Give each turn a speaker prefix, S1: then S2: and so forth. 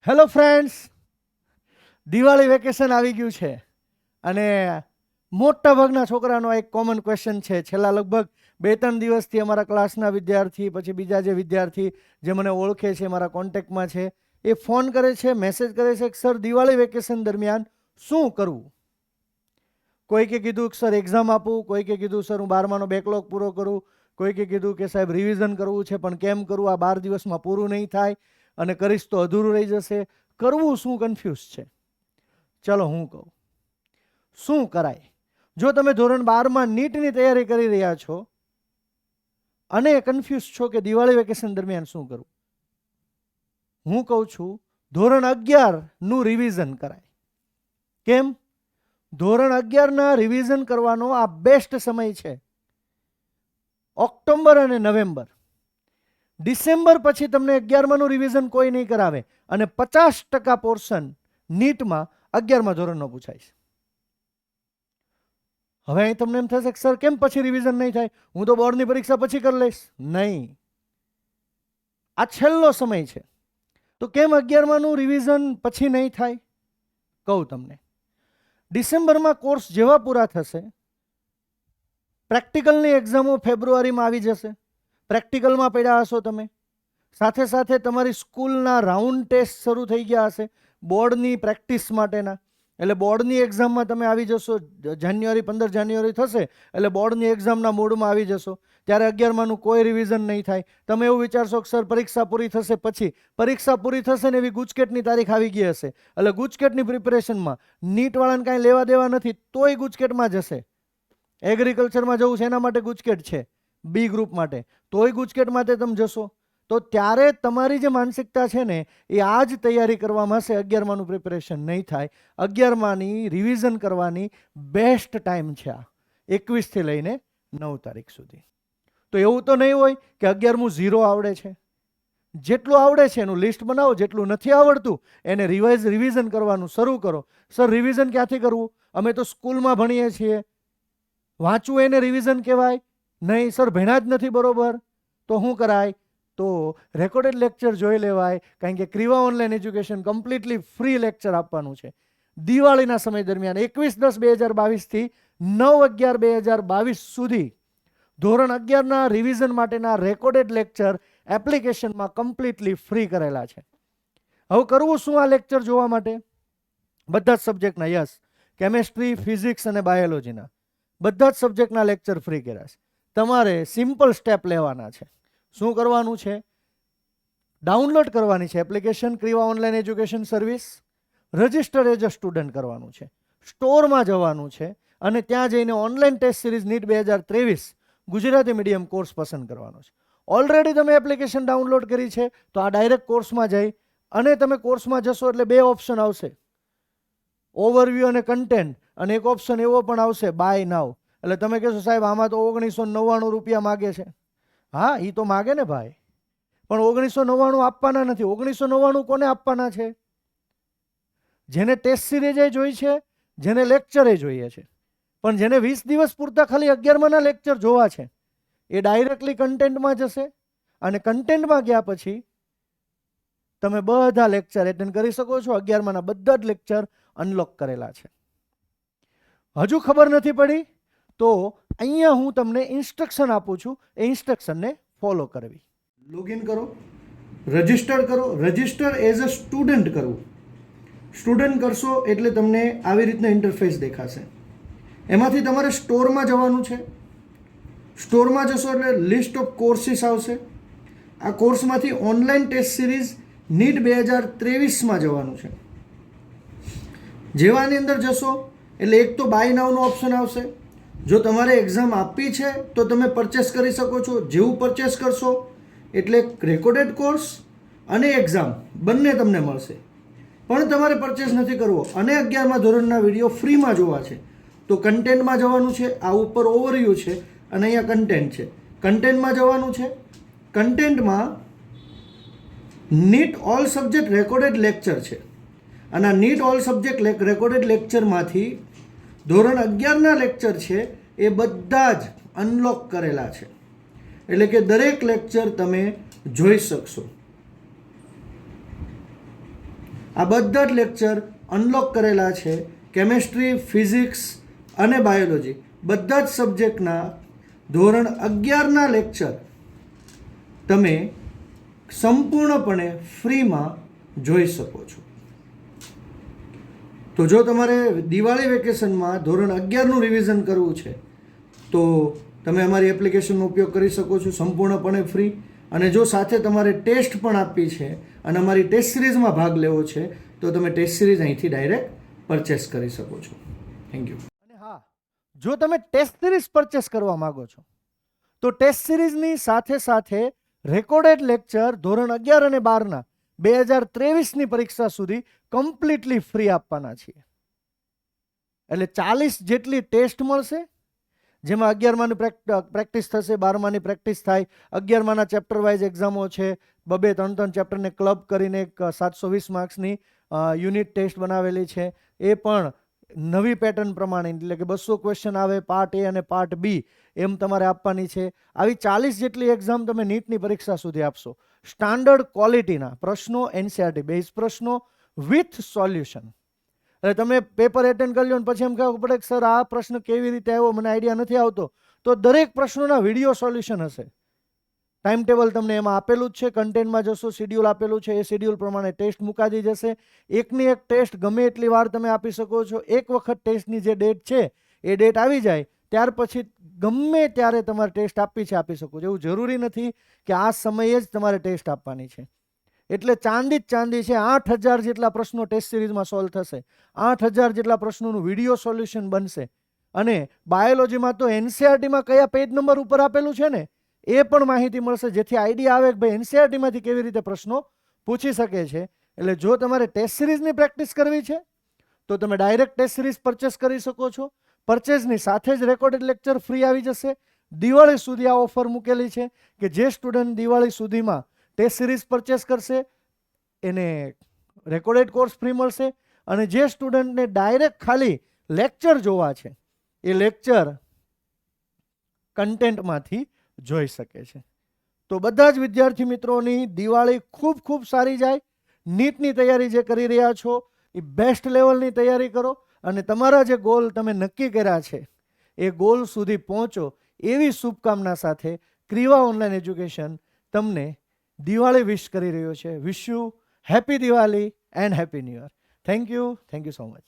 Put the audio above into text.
S1: Hello friends, Diwali vacation આવી ગયું છે અને મોટા ભાગના છોકરાનો એક કોમન ક્વેશ્ચન છે. છેલ્લા લગભગ 2-3 દિવસથી અમારા ક્લાસના વિદ્યાર્થી, પછી બીજા જે વિદ્યાર્થી જે મને ઓળખે છે, મારા કોન્ટેક્ટમાં છે, એ ફોન કરે છે, મેસેજ કરે છે કે સર દિવાળી વેકેશન દરમિયાન શું કરવું. કોઈકે કીધું કે સર એક્ઝામ આપું, કોઈકે કીધું સર હું 12માનો બેકલોગ પૂરો કરું, કોઈકે કીધું કે સાહેબ રિવિઝન કરવું છે પણ કેમ કરવું, આ 12 દિવસમાં પૂરું નહીં થાય અને કરીશ તો અધૂરું રહી જશે. કરવું શું, કન્ફ્યુઝ છે. ચલો હું કહું શું કરાય. જો તમે ધોરણ 12માં નીટની તૈયારી કરી રહ્યા છો અને કન્ફ્યુઝ છો કે દિવાળી વેકેશન દરમિયાન શું કરવું, હું કહું છું ધોરણ 11નું રિવિઝન કરાય. કેમ? ધોરણ 11ના રિવિઝન કરવાનો આ બેસ્ટ સમય છે. ઓક્ટોબર અને નવેમ્બર. ડિસેમ્બર પછી તમને 11માનું રિવિઝન કોઈ નહીં કરાવે અને 50% પોર્શન નીટમાં 11મા ધોરણનો પૂછાય છે. હવે અહીં તમને એમ થશે કે સર કેમ પછી રિવિઝન નહીં થાય, હું તો બોર્ડની પરીક્ષા પછી કરી લઈશ. નહીં, આ છેલ્લો સમય છે. તો કેમ 11માનું રિવિઝન પછી નહીં થાય કહું તમને. ડિસેમ્બરમાં કોર્સ જેવા પૂરા થશે, પ્રેક્ટિકલની એક્ઝામો ફેબ્રુઆરીમાં આવી જશે. પ્રેક્ટિકલમાં પડ્યા હશો તમે, સાથે સાથે તમારી સ્કૂલના રાઉન્ડ ટેસ્ટ શરૂ થઈ ગયા હશે બોર્ડની પ્રેક્ટિસ માટેના. એટલે બોર્ડની એક્ઝામમાં તમે આવી જશો. જાન્યુઆરી 15 જાન્યુઆરી થશે એટલે બોર્ડની એક્ઝામના મૂડમાં આવી જશો. ત્યારે 11માનું કોઈ રિવિઝન નહીં થાય. તમે એવું વિચારશો કે સર પરીક્ષા પૂરી થશે પછી. પરીક્ષા પૂરી થશે ને એવી ગુજકેટની તારીખ આવી ગઈ હશે એટલે ગુજકેટની પ્રિપેરેશનમાં નીટવાળાને કાંઈ લેવા દેવા નથી, તોય ગુજકેટમાં જશે. એગ્રીકલ્ચરમાં જવું છે એના માટે ગુજકેટ છે, બી ગ્રુપ માટે, તોય ગુજકેટ માટે તમે જશો. તો ત્યારે તમારી જે માનસિકતા છે ને એ આ જ તૈયારી કરવામાં હશે. 11માનું પ્રિપેરેશન નહીં થાય. 11માની રિવિઝન કરવાની બેસ્ટ ટાઈમ છે આ 21થી લઈને 9 તારીખ સુધી. તો એવું તો નહીં હોય કે 11મું 0 આવડે છે. જેટલું આવડે છે એનું લિસ્ટ બનાવો, જેટલું નથી આવડતું એને રિવિઝન કરવાનું શરૂ કરો. સર રિવિઝન ક્યાંથી કરવું, અમે તો સ્કૂલમાં ભણીએ છીએ, વાંચવું એને રિવિઝન કહેવાય નહીં. સર ભણ્યા જ નથી બરોબર, તો શું કરાય? તો રેકોર્ડેડ લેક્ચર જોઈ લેવાય. કારણ કે Kriva online education completely free lecture આપવાનું છે દિવાળીના સમય દરમિયાન 21/10/2022 થી 9/11/2022 સુધી. ધોરણ 11ના રિવિઝન માટેના રેકોર્ડેડ લેક્ચર એપ્લિકેશનમાં કમ્પ્લીટલી ફ્રી કરેલા છે. હવે કરવું શું આ લેક્ચર જોવા માટે? બધા જ સબ્જેક્ટના, યસ, કેમેસ્ટ્રી, ફિઝિક્સ અને બાયોલોજીના બધા જ સબ્જેક્ટના લેક્ચર ફ્રી કર્યા છે. તમારે સિમ્પલ સ્ટેપ લેવાના છે. શું કરવાનું છે? ડાઉનલોડ કરવાની છે application Kriva online education service, register as a student કરવાનું છે, સ્ટોરમાં જવાનું છે અને ત્યાં જઈને online test series NEET 2023 Gujarati medium course પસંદ કરવાનો છે. ઓલરેડી તમે એપ્લિકેશન ડાઉનલોડ કરી છે તો આ ડાયરેક્ટ કોર્સમાં જઈ અને તમે કોર્સમાં જશો એટલે 2 ઓપ્શન આવશે, ઓવરવ્યૂ અને કન્ટેન્ટ, અને એક ઓપ્શન એવો પણ આવશે બાય નાવ. એટલે તમે કહેશો સાહેબ આમાં તો 1999 રૂપિયા માગે છે. હા, એ તો માગે ને ભાઈ, પણ 1999 આપવાના નથી. 1999 કોને આપવાના છે? જેને ટેસ્ટ સિરીઝે જોઈ છે, જેને લેક્ચરે જોઈએ છે. પણ જેને 20 દિવસ પૂરતા ખાલી 11માના લેક્ચર જોવા છે એ ડાયરેક્ટલી કન્ટેન્ટમાં જશે અને કન્ટેન્ટમાં ગયા પછી તમે બધા લેક્ચર એટેન્ડ કરી શકો છો. 11માના બધા જ લેક્ચર અનલોક કરેલા છે. હજુ ખબર નથી પડી તો અહીંયા હું તમને ઇન્સ્ટ્રક્શન આપું છું, એ ઇન્સ્ટ્રક્શનને ફોલો કરવી. લોગિન કરો, રજિસ્ટર કરો, રજિસ્ટર એઝ અ સ્ટુડન્ટ કરવું. સ્ટુડન્ટ કરશો એટલે તમને આવી રીતના ઇન્ટરફેસ દેખાશે. એમાંથી તમારે સ્ટોરમાં જવાનું છે. સ્ટોરમાં જશો એટલે લિસ્ટ ઓફ કોર્સીસ આવશે. આ કોર્સમાંથી ઓનલાઈન ટેસ્ટ સિરીઝ નીટ 2023માં જવાનું છે. જેવાની અંદર જશો એટલે એક તો બાય નાવનો ઓપ્શન આવશે. જો તમારે એક્ઝામ આપવી છે તો તમે પરચેસ કરી શકો છો. જેવું પરચેસ કરશો એટલે રેકોર્ડેડ કોર્સ અને એક્ઝામ બંને તમને મળશે. પણ તમારે પરચેસ નથી કરવો અને 11મા ધોરણના વિડીયો ફ્રીમાં જોવા છે તો કન્ટેન્ટમાં જવાનું છે. આ ઉપર ઓવરવ્યૂ છે અને અહીંયા કન્ટેન્ટ છે. કન્ટેન્ટમાં જવાનું છે. કન્ટેન્ટમાં NEET all subject recorded lecture છે અને આ નીટ ઓલ સબ્જેક્ટ રેકોર્ડેડ લેક્ચરમાંથી ધોરણ 11ના લેક્ચર છે એ બધા જ અનલોક કરેલા છે. એટલે કે દરેક લેક્ચર તમે જોઈ શકશો. આ બધા જ લેક્ચર અનલોક કરેલા છે. કેમેસ્ટ્રી, ફિઝિક્સ અને બાયોલોજી બધા જ સબ્જેક્ટના ધોરણ 11ના લેક્ચર તમે સંપૂર્ણપણે ફ્રીમાં જોઈ શકો છો. તો જો તમારે દિવાળી વેકેશનમાં ધોરણ 11નું રિવિઝન કરવું છે તો તમે અમારી એપ્લિકેશનનો ઉપયોગ કરી શકો છો સંપૂર્ણપણે ફ્રી. અને જો સાથે તમારે ટેસ્ટ પણ આપવી છે અને અમારી ટેસ્ટ સિરીઝમાં ભાગ લેવો છે તો તમે ટેસ્ટ સિરીઝ અહીંથી ડાયરેક્ટ પરચેસ કરી શકો છો. Thank you. અને હા, જો તમે ટેસ્ટ સિરીઝ પરચેસ કરવા માંગો છો તો ટેસ્ટ સિરીઝની સાથે સાથે રેકોર્ડેડ લેક્ચર ધોરણ 11 અને 12ના 2023ની પરીક્ષા સુધી કમ્પ્લીટલી ફ્રી આપવાના છીએ. એટલે 40 જેટલી ટેસ્ટ મળશે, જેમાં 11માની પ્રેક્ટિસ થશે, 12માની પ્રેક્ટિસ થાય. 11માના ચેપ્ટર વાઇઝ એક્ઝામો છે. 2-3 ચેપ્ટરને ક્લબ કરીને એક 720 માર્ક્સની યુનિટ ટેસ્ટ બનાવેલી છે. એ પણ નવી પેટર્ન પ્રમાણે, એટલે કે 200 ક્વેશ્ચન આવે, પાર્ટ એ અને પાર્ટ બી એમ તમારે આપવાની છે. આવી 40 જેટલી એક્ઝામ તમે નીટની પરીક્ષા સુધી આપશો. સ્ટાન્ડર્ડ ક્વોલિટીના પ્રશ્નો, એનસીઆરટી બેઝ પ્રશ્નો વિથ સોલ્યુશન. એટલે તમે પેપર એટેન્ડ કરી લો ને પછી એમ કહેવું પડે કે સર આ પ્રશ્ન કેવી રીતે આવ્યો, મને આઈડિયા નથી આવતો, તો દરેક પ્રશ્નોના વિડીયો સોલ્યુશન હશે. ટાઈમ ટેબલ તમને એમાં આપેલું જ છે. કન્ટેન્ટમાં જશો, શેડ્યુલ આપેલું છે, એ શેડ્યુલ પ્રમાણે ટેસ્ટ મુકાતી જશે. એકની એક ટેસ્ટ ગમે એટલી વાર તમે આપી શકો છો. એક વખત ટેસ્ટની જે ડેટ છે એ ડેટ આવી જાય ત્યાર પછી ગમે ત્યારે તમારે ટેસ્ટ આપી શકો છો. એવું જરૂરી નથી કે આ સમયે જ તમારે ટેસ્ટ આપવાની છે. એટલે ચાંદી જ ચાંદી છે. 8000 જેટલા પ્રશ્નો ટેસ્ટ સિરીઝમાં સોલ્વ થશે. 8000 જેટલા પ્રશ્નોનું વિડીયો સોલ્યુશન બનશે. અને બાયોલોજીમાં તો એનસીઆરટીમાં કયા પેજ નંબર ઉપર આપેલું છે ને એ પણ માહિતી મળશે, જેથી આઈડિયા આવે કે ભાઈ એનસીઆરટીમાંથી કેવી રીતે પ્રશ્નો પૂછી શકે છે. એટલે જો તમારે ટેસ્ટ સિરીઝની પ્રેક્ટિસ કરવી છે તો તમે ડાયરેક્ટ ટેસ્ટ સિરીઝ પરચેસ કરી શકો છો. પરચેસની સાથે જ રેકોર્ડેડ લેક્ચર ફ્રી આવી જશે. દિવાળી સુધી આ ઓફર મૂકેલી છે કે જે સ્ટુડન્ટ દિવાળી સુધીમાં ટેસ્ટ સિરીઝ પરચેસ કરશે એને રેકોર્ડેડ કોર્સ ફ્રી મળશે. અને જે સ્ટુડન્ટને ડાયરેક્ટ ખાલી લેક્ચર જોવા છે એ લેક્ચર કન્ટેન્ટમાંથી જોઈ શકે છે. તો બધા જ વિદ્યાર્થી મિત્રોની દિવાળી ખૂબ ખૂબ સારી જાય. નીટની તૈયારી જે કરી રહ્યા છો એ બેસ્ટ લેવલની તૈયારી કરો અને તમારા જે ગોલ તમે નક્કી કર્યા છે એ ગોલ સુધી પહોંચો એવી શુભકામના સાથે ક્રિવા ઓનલાઈન એજ્યુકેશન તમને દિવાળી વિશ કરી રહ્યો છે. Wish you happy Diwali and happy new year. Thank you so much.